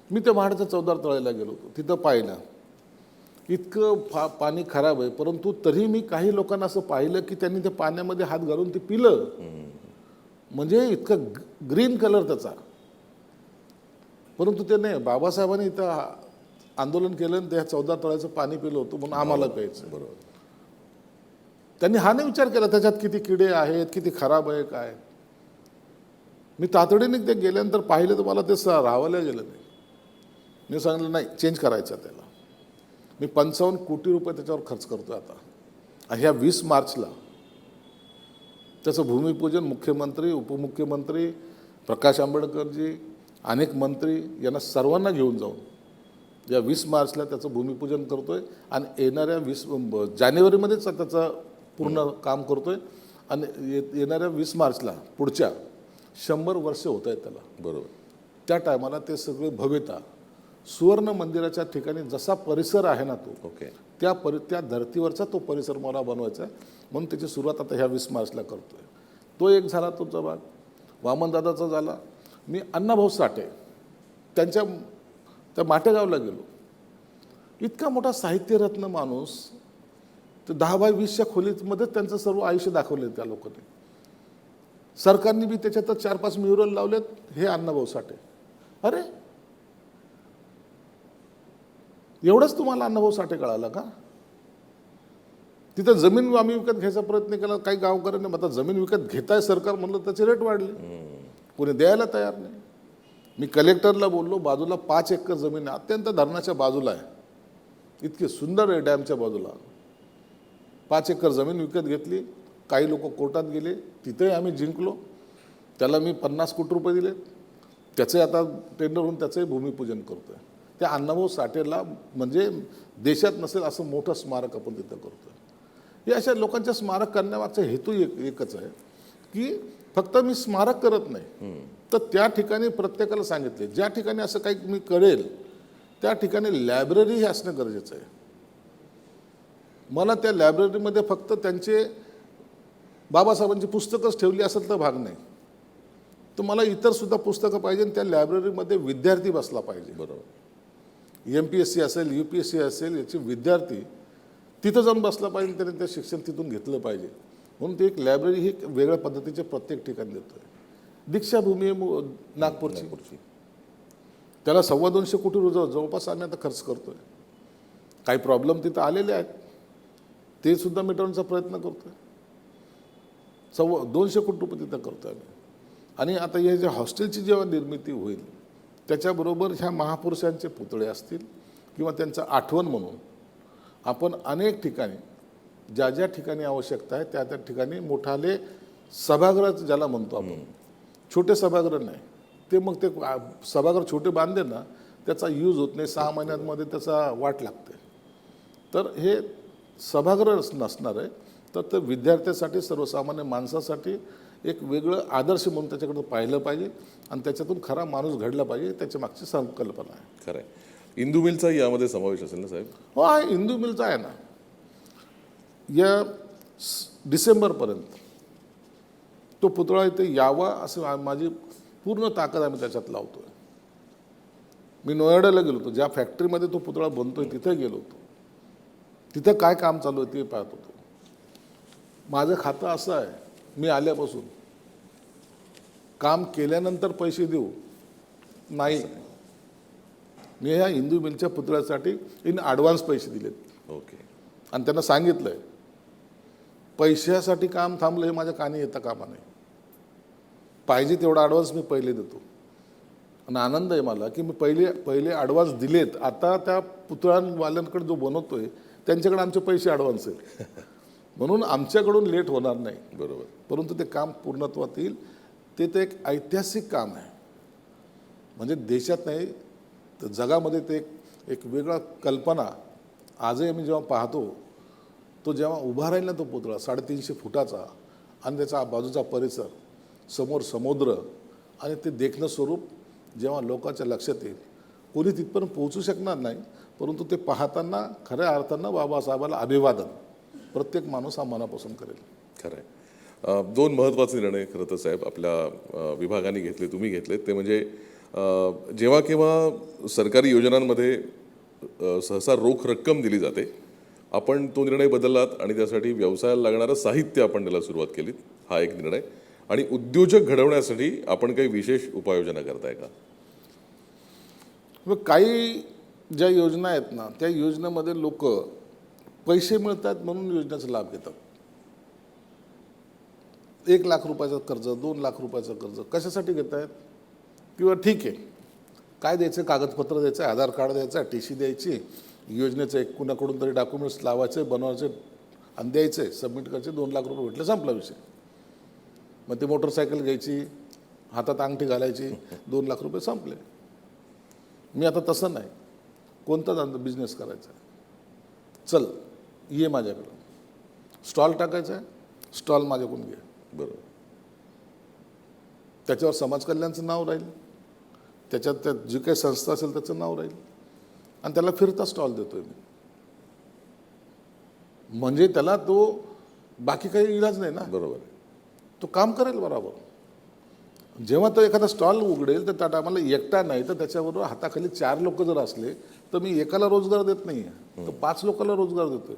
मी त्या महाडच्या 14 तळ्याला गेलो होतो, तिथं पाहिलं इतकं पाणी खराब आहे, परंतु तरी मी काही लोकांना असं पाहिलं की त्यांनी त्या पाण्यामध्ये हात घालून ते पिलं. म्हणजे इतकं ग्रीन कलर त्याचा. परंतु ते नाही, बाबासाहेबांनी इथं आंदोलन केलं आणि त्या 14 तळ्याचं पाणी पिलं होतं म्हणून आम्हाला प्यायचं. बरोबर. त्यांनी हा नाही विचार केला त्याच्यात किती किडे आहेत, किती खराब आहे काय. मी तातडीने ते गेल्यानंतर पाहिलं तर मला ते राहावलं गेलं नाही. मी सांगितलं नाही, चेंज करायचं त्याला. मी 55 कोटी रुपये त्याच्यावर खर्च करतोय आता. आणि ह्या 20 मार्चला त्याचं भूमिपूजन मुख्यमंत्री, उपमुख्यमंत्री, प्रकाश आंबेडकरजी, अनेक मंत्री यांना सर्वांना घेऊन जाऊन या 20 मार्चला त्याचं भूमिपूजन करतोय. आणि येणाऱ्या जानेवारीमध्येच त्याचं पूर्ण काम करतोय. आणि येणाऱ्या 20 मार्चला पुढच्या 100 वर्ष होत आहेत त्याला. बरोबर. त्या टायमाला ते सगळे भव्यता सुवर्ण मंदिराच्या ठिकाणी जसा परिसर आहे ना तो, ओके, त्या धर्तीवरचा तो परिसर मला बनवायचा आहे. म्हणून त्याची सुरुवात आता ह्या 20 मार्चला करतोय. तो एक झाला तुमचा भाग. वामनदादाचा झाला. मी अण्णाभाऊ साठे त्यांच्या त्या माटेगावला गेलो. इतका मोठा साहित्यरत्न माणूस, ते 10 बाय 20च्या खोलीमध्ये त्यांचं सर्व आयुष्य दाखवले त्या लोकांनी. सरकारने बी त्याच्यात 4-5 म्युरल लावलेत. हे अण्णाभाऊ साठे. अरे, एवढंच तुम्हाला अण्णाभाऊ साठे कळाला का? तिथं जमीन आम्ही विकत घ्यायचा प्रयत्न केला. काही गावकऱ्यांनी आता जमीन विकत घेताय सरकार म्हणलं, त्याचे रेट वाढले. कोणी द्यायला तयार नाही. मी कलेक्टरला बोललो, बाजूला 5 एकर जमीन आहे, अत्यंत धरणाच्या बाजूला आहे, इतकी सुंदर आहे डॅमच्या बाजूला. 5 एकर जमीन विकत घेतली. काही लोक कोर्टात गेले, तिथेही आम्ही जिंकलो. त्याला मी 50 कोटी रुपये दिले. त्याचे आता टेंडर होऊन त्याचंही भूमिपूजन करतोय. त्या अण्णाभाऊ साठेला म्हणजे देशात नसेल असं मोठं स्मारक आपण तिथं करतोय. हे अशा लोकांच्या स्मारक करण्यामागचा हेतू एकच आहे की फक्त मी स्मारक करत नाही, तर त्या ठिकाणी प्रत्येकाला सांगितले, ज्या ठिकाणी असं काही मी करेल त्या ठिकाणी लायब्ररी हे असणं गरजेचं आहे. मला त्या लायब्ररीमध्ये फक्त त्यांचे बाबासाहेबांची पुस्तकच ठेवली असेल तर भाग नाही, तर मला इतर सुद्धा पुस्तकं पाहिजे. त्या लायब्ररीमध्ये विद्यार्थी बसला पाहिजे. बरोबर. MPSC असेल, UPSC असेल, याचे विद्यार्थी तिथं जाऊन बसला पाहिजे. त्याने ते शिक्षण तिथून घेतलं पाहिजे. म्हणून ते एक लायब्ररी ही वेगळ्या पद्धतीचे प्रत्येक ठिकाणी देतोय. दीक्षाभूमी आहे नागपूरची, त्याला 225 कोटी जवळपास आम्ही आता खर्च करतोय. काही प्रॉब्लेम तिथं आलेले आहेत, ते सुद्धा मिटवण्याचा प्रयत्न करतोय. 200 कोटी रुपये तिथं करतोय आम्ही. आणि आता हे जे हॉस्टेलची जेव्हा निर्मिती होईल, त्याच्याबरोबर ह्या महापुरुषांचे पुतळे असतील किंवा त्यांचं आठवण म्हणून आपण अनेक ठिकाणी ज्या ज्या ठिकाणी आवश्यकता आहे त्या त्या ठिकाणी मोठाले सभागृह ज्याला म्हणतो आपण, छोटे सभागृह नाही ते, मग ते सभागृह छोटे बांधले ना त्याचा यूज होत नाही. 6 महिन्यांमध्ये त्याचा वाट लागते. तर हे सभागृह नसणार आहे, तर ते विद्यार्थ्यांसाठी, सर्वसामान्य माणसासाठी एक वेगळं आदर्श म्हणून त्याच्याकडे पाहिलं पाहिजे आणि त्याच्यातून खरा माणूस घडला पाहिजे. त्याच्या मागची संकल्पना आहे. खरं आहे. इंदू मिलचा यामध्ये समावेश असेल ना साहेब? हो आहे, इंदू मिलचा आहे ना. या डिसेंबरपर्यंत तो पुतळा इथे यावा असं माझी पूर्ण ताकद आम्ही त्याच्यात लावतोय. मी नोएडाला गेलो होतो, ज्या फॅक्टरीमध्ये तो पुतळा बनतोय तिथे गेलो होतो. तिथं काय काम चालू आहे ते पाहत होतो. माझं खातं असं आहे, मी आल्यापासून काम केल्यानंतर पैसे देऊ नाही. मी ह्या हिंदू मिलच्या पुतळ्यासाठी इन ॲडव्हान्स पैसे दिलेत ओके. आणि त्यांना सांगितलंय पैशासाठी काम थांबलं हे माझ्या कानी येता कामा नाही. पाहिजे तेवढा ॲडव्हान्स मी पहिले देतो. आणि आनंद आहे मला की मी पहिले ॲडव्हान्स दिलेत. आता त्या पुतळ्यावाल्यांकडे जो बनवतोय त्यांच्याकडे आमचे पैसे ॲडव्हान्स आहेत. म्हणून आमच्याकडून लेट होणार नाही. बरोबर. परंतु ते काम पूर्णत्वात येईल. ते तर एक ऐतिहासिक काम आहे. म्हणजे देशात नाही तर जगामध्ये ते एक वेगळा कल्पना आजही आम्ही जेव्हा पाहतो, तो जेव्हा उभा राहील ना तो पुतळा 350 फुटाचा आणि त्याचा बाजूचा परिसर, समोर समुद्र आणि ते देखणं स्वरूप जेव्हा लोकांच्या लक्षात येईल, कोणी तिथपर्यंत पोहोचू शकणार नाही. परंतु ते पाहताना खऱ्या अर्थानं बाबासाहेबाला अभिवादन प्रत्येक माणूस हा मनापासून करेल. खरं आहे. दोन महत्त्वाचे निर्णय खरं तर साहेब आपल्या विभागाने घेतले, तुम्ही घेतले. ते म्हणजे जेव्हा केव्हा सरकारी योजनांमध्ये सहसा रोख रक्कम दिली जाते, आपण तो निर्णय बदललात आणि त्यासाठी व्यवसायाला लागणारं साहित्य आपण द्यायला सुरुवात केली. हा एक निर्णय. आणि उद्योजक घडवण्यासाठी आपण काही विशेष उपाययोजना करताय का? मग काही ज्या योजना आहेत ना, त्या योजनेमध्ये लोक पैसे मिळतात म्हणून योजनेचा लाभ घेतात. 1 लाख रुपयाचं कर्ज, 2 लाख रुपयाचं कर्ज कशासाठी घेत आहेत? किंवा ठीक आहे, काय द्यायचं, कागदपत्र द्यायचं, आधार कार्ड द्यायचं, TC द्यायची, योजनेचं एक कुणाकडून तरी डॉक्युमेंट्स लावायचे, बनवायचे आणि द्यायचे, सबमिट करायचे, 2 लाख रुपये भेटले, संपला विषय. मग ती मोटरसायकल घ्यायची, हातात अंगठी घालायची, 2 लाख रुपये संपले. मी आता तसं नाही. कोणता धंदा बिझनेस करायचा आहे, चल ये माझ्याकडं. स्टॉल टाकायचा आहे, स्टॉल माझ्याकडून घे. बरोबर. त्याच्यावर समाज कल्याणचं नाव राहील, त्याच्यात त्या जी काही संस्था असेल त्याचं नाव राहील आणि त्याला फिरता स्टॉल देतोय मी. म्हणजे त्याला तो बाकी काही इलाज नाही ना. बरोबर. तो काम करेल बरोबर. जेव्हा तो एखादा स्टॉल उघडेल तर त्या टायमाला एकटा नाही तर त्याच्याबरोबर हाताखाली 4 लोक जर असले तर मी एकाला रोजगार देत नाही आहे, तर 5 लोकांना रोजगार देतोय.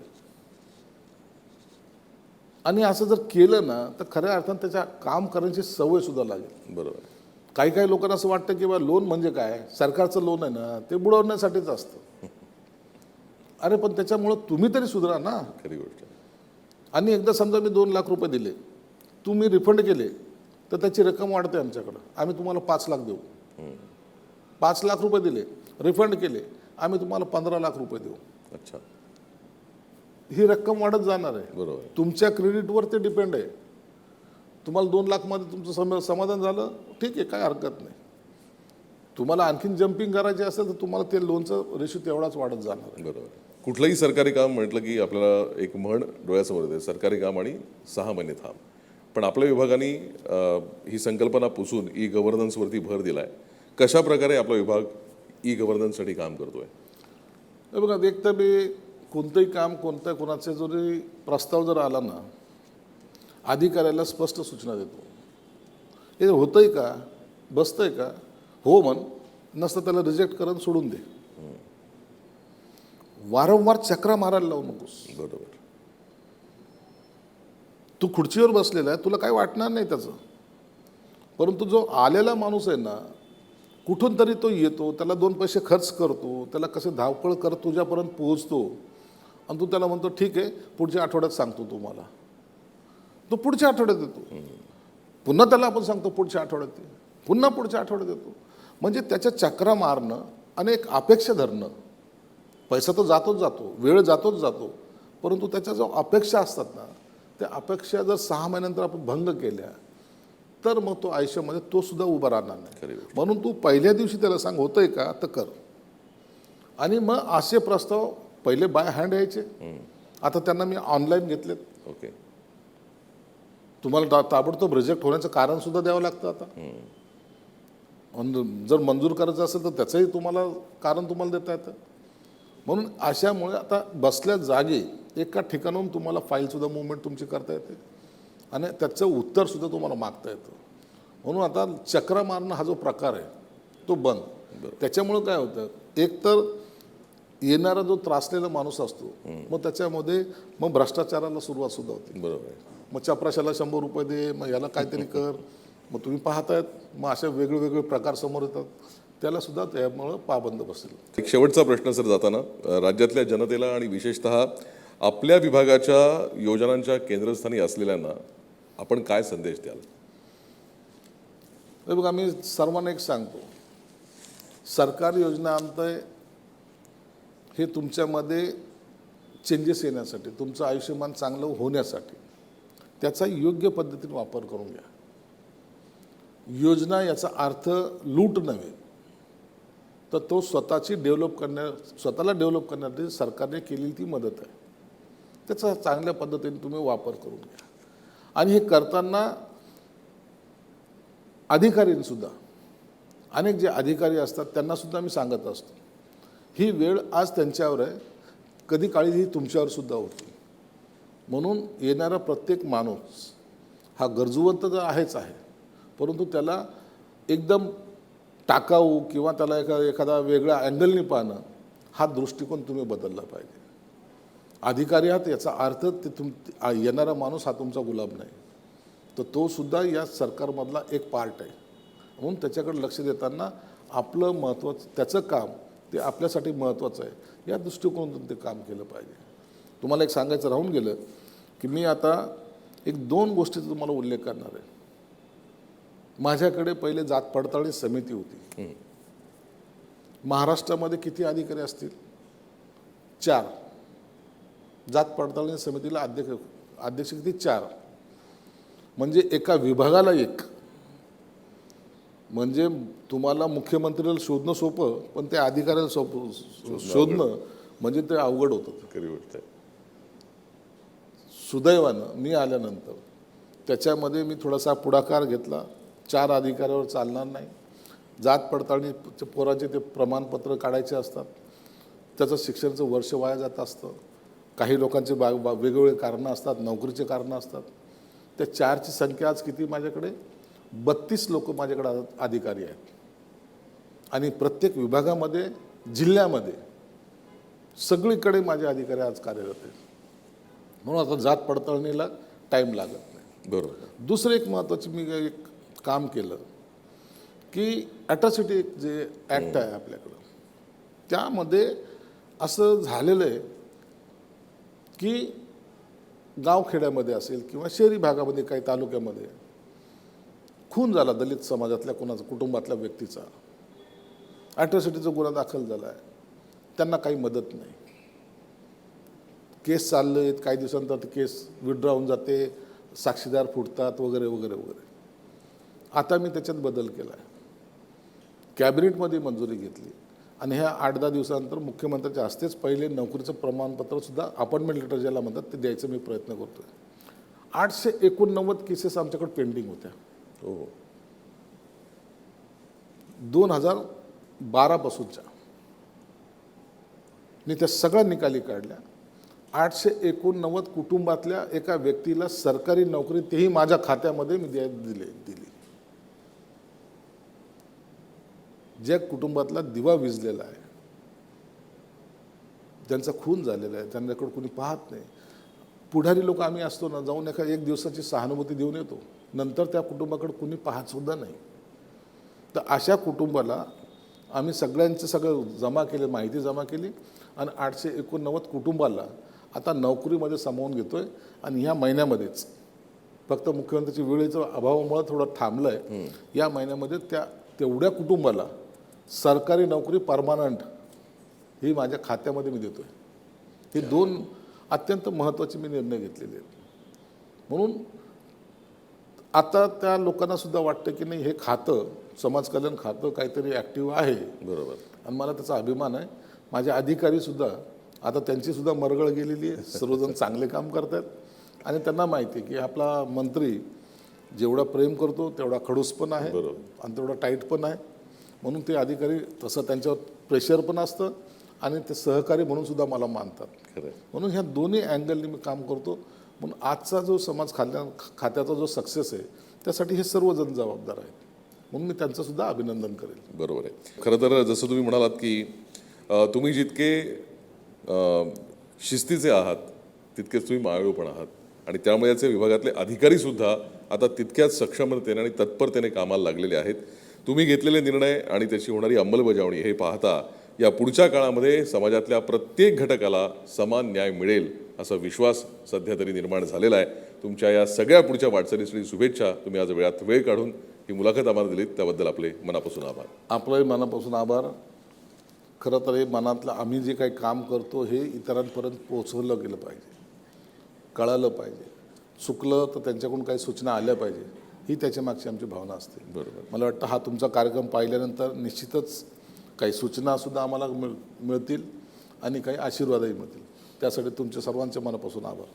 आणि असं जर केलं ना तर खऱ्या अर्थानं त्याच्या काम करण्याची सवय सुद्धा लागेल. बरोबर. काही लोकांना असं वाटतं की बा लोन म्हणजे काय, सरकारचं लोन आहे ना ते बुडवण्यासाठीच असतं. अरे पण त्याच्यामुळं तुम्ही तरी सुधारा ना. खरी गोष्ट. आणि एकदा समजा मी 2 लाख रुपये दिले, तुम्ही रिफंड केले तर त्याची रक्कम वाढते आमच्याकडं. आम्ही तुम्हाला 5 लाख देऊ. 5 लाख रुपये दिले, रिफंड केले, आम्ही तुम्हाला 15 लाख रुपये देऊ. अच्छा. ही रक्कम वाढत जाणार आहे. बरोबर. तुमच्या क्रेडिटवर ते डिपेंड आहे. तुम्हाला 2 लाखमध्ये तुमचं समाधान झालं, ठीक आहे, काय हरकत नाही. तुम्हाला आणखीन जम्पिंग करायचे असेल तर तुम्हाला ते लोनचं रेशो तेवढाच वाढत जाणार आहे. बरोबर. कुठलंही सरकारी काम म्हटलं की आपल्याला एक म्हण डोळ्यासमोर येते, सरकारी काम आणि 6 महिने थांब. पण आपल्या विभागाने ही संकल्पना पुसून ई-गव्हर्नन्सवरती भर दिला आहे. कशा प्रकारे आपला विभाग ई-गव्हर्नन्ससाठी काम करतोय? हे बघा, एक तर मी कोणतंही काम कोणाचा जरी प्रस्ताव जर आला ना, अधिकाऱ्याला स्पष्ट सूचना देतो. हे होतंय का, बसतंय का, हो म्हण, नसतं त्याला रिजेक्ट करून सोडून दे. वारंवार चक्रा मारायला लावू नकोस. बरोबर. तू खुर्चीवर बसलेला आहे, तुला काय वाटणार नाही त्याचं. परंतु जो आलेला माणूस आहे ना, कुठून तरी तो येतो, त्याला 2 पैसे खर्च करतो, त्याला कसे धावपळ करत तुझ्यापर्यंत पोहोचतो आणि तू त्याला म्हणतो ठीक आहे पुढच्या आठवड्यात सांगतो तुम्हाला. तो पुढच्या आठवड्यात येतो. पुन्हा त्याला आपण सांगतो पुढच्या आठवड्यात ये, पुन्हा पुढच्या आठवड्यात येतो. म्हणजे त्याच्या चक्रा मारणं आणि एक अपेक्षा धरणं. पैसा तो जातोच जातो, वेळ जातोच जातो, परंतु त्याच्या जो अपेक्षा असतात ना, त्या अपेक्षा जर 6 महिन्यानंतर आपण भंग केल्या तर मग तो आयुष्यामध्ये तो सुद्धा उभा राहणार नाही. म्हणून तू पहिल्या दिवशी त्याला सांग होतंय का तर कर. आणि मग असे प्रस्ताव पहिले बाय हँड यायचे, आता त्यांना मी ऑनलाईन घेतलेत. ओके. तुम्हाला ताबडतोब रिजेक्ट होण्याचं कारण सुद्धा द्यावं लागतं आता. जर मंजूर करायचं असेल तर त्याचंही तुम्हाला कारण तुम्हाला देता येतं. म्हणून अशामुळे आता बसल्या जागी एका ठिकाणाहून तुम्हाला फाईलसुद्धा मुवमेंट तुमची करता येते. आणि त्याचं उत्तरसुद्धा तुम्हाला मागता येतं. म्हणून आता चक्रा मारणं हा जो प्रकार आहे तो बंद. त्याच्यामुळं काय होतं, एक तर येणारा जो त्रासलेला माणूस असतो मग त्याच्यामध्ये मग भ्रष्टाचाराला सुरुवात सुद्धा होते. बरोबर आहे. मग चपराशाला 100 रुपये दे, मग याला काहीतरी कर, मग तुम्ही पाहतायत मग असे वेगळे वेगळे प्रकार समोर येतात. त्याला सुद्धा त्यामुळं पाबंद बसेल. एक शेवटचा प्रश्न सर जाताना, राज्यातल्या जनतेला आणि विशेषतः आपल्या विभागाच्या योजनांच्या केंद्रस्थानी असलेल्यांना आपण काय संदेश द्याल? हे बघा, मी सर्वांना एक सांगतो, सरकार योजना आणतंय हे तुमच्यामध्ये चेंजेस येण्यासाठी, तुमचं आयुष्यमान चांगलं होण्यासाठी. त्याचा योग्य पद्धतीने वापर करून घ्या. योजना याचा अर्थ लूट नव्हे, तर तो स्वतःला डेव्हलप करण्यासाठी सरकारने केलेली ती मदत आहे. त्याचा चांगल्या पद्धतीने तुम्ही वापर करून घ्या. आणि हे करताना अधिकारींसुद्धा, अनेक जे अधिकारी असतात त्यांनासुद्धा मी सांगत असतो, ही वेळ आज त्यांच्यावर आहे, कधी काळी ही तुमच्यावर सुद्धा होती. म्हणून येणारा प्रत्येक माणूस हा गरजूवंत तर आहेच आहे, परंतु त्याला एकदम टाकाऊ किंवा त्याला एखादा वेगळ्या अँगलने पाहणं हा दृष्टिकोन तुम्ही बदलला पाहिजे. अधिकारी आहात याचा अर्थ ते येणारा माणूस हा तुमचा गुलाम नाही, तर तो सुद्धा या सरकारमधला एक पार्ट आहे. म्हणून त्याच्याकडे लक्ष देताना आपलं महत्त्वाचं त्याचं काम ते आपल्यासाठी महत्त्वाचं आहे या दृष्टिकोनातून ते काम केलं पाहिजे. तुम्हाला एक सांगायचं राहून गेलं की मी आता एक 2 गोष्टीचा तुम्हाला उल्लेख करणार आहे. माझ्याकडे पहिले जात पडताळणी समिती होती. महाराष्ट्रामध्ये किती अधिकारी असतील? 4. जात पडताळणी समितीला अध्यक्ष किती? 4. म्हणजे एका विभागाला 1. म्हणजे तुम्हाला मुख्यमंत्र्याला शोधणं सोपं, पण त्या अधिकाऱ्याला शोधणं म्हणजे ते अवघड होतं. खरी गोष्ट आहे. सुदैवानं मी आल्यानंतर त्याच्यामध्ये मी थोडासा पुढाकार घेतला. 4 अधिकाऱ्यावर चालणार नाही. जात पडताळणी पोराचे ते प्रमाणपत्र काढायचे असतात, त्याचं शिक्षणाचं वर्ष वाया जात असतं. काही लोकांचे वेगवेगळे कारणं असतात, नोकरीचे कारणं असतात. त्या 4ची संख्या आज किती? माझ्याकडे 32 लोक माझ्याकडे अधिकारी आहेत. आणि प्रत्येक विभागामध्ये, जिल्ह्यामध्ये सगळीकडे माझे अधिकारी आज कार्यरत आहेत. म्हणून आता जात पडताळणीला टाईम लागत नाही. बरोबर. दुसरं एक महत्त्वाचं मी एक काम केलं की ॲट्रॉसिटी जे ॲक्ट आहे आपल्याकडं, त्यामध्ये असं झालेलं आहे की गावखेड्यामध्ये असेल किंवा शहरी भागामध्ये काही तालुक्यामध्ये खून झाला दलित समाजातल्या कोणाचा, कुटुंबातल्या व्यक्तीचा, ॲट्रॉसिटीचा गुन्हा दाखल झाला आहे, त्यांना काही मदत नाही. केस चालले आहेत, काही दिवसांतर ती केस विड्रॉ होऊन जाते, साक्षीदार फुटतात वगैरे वगैरे वगैरे. आता मी त्याच्यात बदल केला आहे. कॅबिनेटमध्ये मंजुरी घेतली आणि ह्या 8-10 दिवसानंतर मुख्यमंत्र्यांच्या हस्तेच पहिले नोकरीचं प्रमाणपत्रसुद्धा, अपॉइंटमेंट लेटर ज्याला म्हणतात, ते द्यायचं मी प्रयत्न करतो आहे. 889 केसेस आमच्याकडे पेंडिंग होत्या. हो. 2012 पासूनच्या मी त्या सगळ्या निकाली काढल्या. 889 कुटुंबातल्या एका व्यक्तीला सरकारी नोकरी, तेही माझ्या खात्यामध्ये मी दिली. ज्या कुटुंबातला दिवा विझलेला आहे, ज्यांचा खून झालेला आहे, त्यांच्याकडे कोणी पाहत नाही. पुढारी लोक आम्ही असतो ना, जाऊन एक दिवसाची सहानुभूती देऊन येतो, नंतर त्या कुटुंबाकडे कोणी पाहतसुद्धा नाही. तर अशा कुटुंबाला आम्ही सगळं जमा केलं, माहिती जमा केली आणि 889 कुटुंबाला आता नोकरीमध्ये सामावून घेतो आहे. आणि ह्या महिन्यामध्येच, फक्त मुख्यमंत्र्याची वेळेच्या अभावामुळे थोडं थांबलं आहे, या महिन्यामध्ये तेवढ्या कुटुंबाला सरकारी नोकरी परमानंट ही माझ्या खात्यामध्ये मी देतो आहे. हे 2 अत्यंत महत्त्वाचे मी निर्णय घेतलेले आहेत. म्हणून आता त्या लोकांना सुद्धा वाटतं की नाही, हे खातं, समाज कल्याण खातं काहीतरी ॲक्टिव्ह आहे. बरोबर. आणि मला त्याचा अभिमान आहे. माझे अधिकारीसुद्धा आता त्यांचीसुद्धा मरगळ गेलेली आहे. सर्वजण चांगले काम करत आहेत आणि त्यांना माहिती आहे की आपला मंत्री जेवढा प्रेम करतो तेवढा खडूस पण आहे आणि तेवढा टाईट पण आहे. म्हणून ते अधिकारी तसं त्यांच्यावर प्रेशर पण असतं आणि ते सहकारी म्हणून सुद्धा मला मानतात. खरं. म्हणून ह्या दोन्ही अँगलनी मी काम करतो. म्हणून आजचा जो समाज खात्याचा जो सक्सेस आहे त्यासाठी हे सर्वजण जबाबदार आहेत, म्हणून मी त्यांचं सुद्धा अभिनंदन करेल. बरोबर आहे. खरं तर जसं तुम्ही म्हणालात की तुम्ही जितके शिस्तीचे आहात तितकेच तुम्ही मायाळू पण आहात आणि त्यामुळे याचे विभागातले अधिकारीसुद्धा आता तितक्याच सक्षमतेने आणि तत्परतेने कामाला लागलेले आहेत. तुम्ही घेतलेले निर्णय आणि त्याची होणारी अंमलबजावणी हे पाहता या पुढच्या काळामध्ये समाजातल्या प्रत्येक घटकाला समान न्याय मिळेल असा विश्वास सध्या तरी निर्माण झालेला आहे. तुमच्या या सगळ्या पुढच्या वाटचालीसाठी शुभेच्छा. तुम्ही आज वेळात वेळ काढून ही मुलाखत आम्हाला दिलीत त्याबद्दल आपले मनापासून आभार. आपलंही मनापासून आभार. खरं तर हे मनातलं आम्ही जे काही काम करतो हे इतरांपर्यंत पोहोचवलं गेलं पाहिजे, कळालं पाहिजे. चुकलं तर त्यांच्याकडून काही सूचना आल्या पाहिजे, ही त्याच्या मागची आमची भावना असते. बरोबर. मला वाटतं हा तुमचा कार्यक्रम पाहिल्यानंतर निश्चितच काही सूचनासुद्धा आम्हाला मिळतील आणि काही आशीर्वादही मिळतील. त्यासाठी तुमच्या सर्वांच्या मनापासून आभार.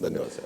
धन्यवाद.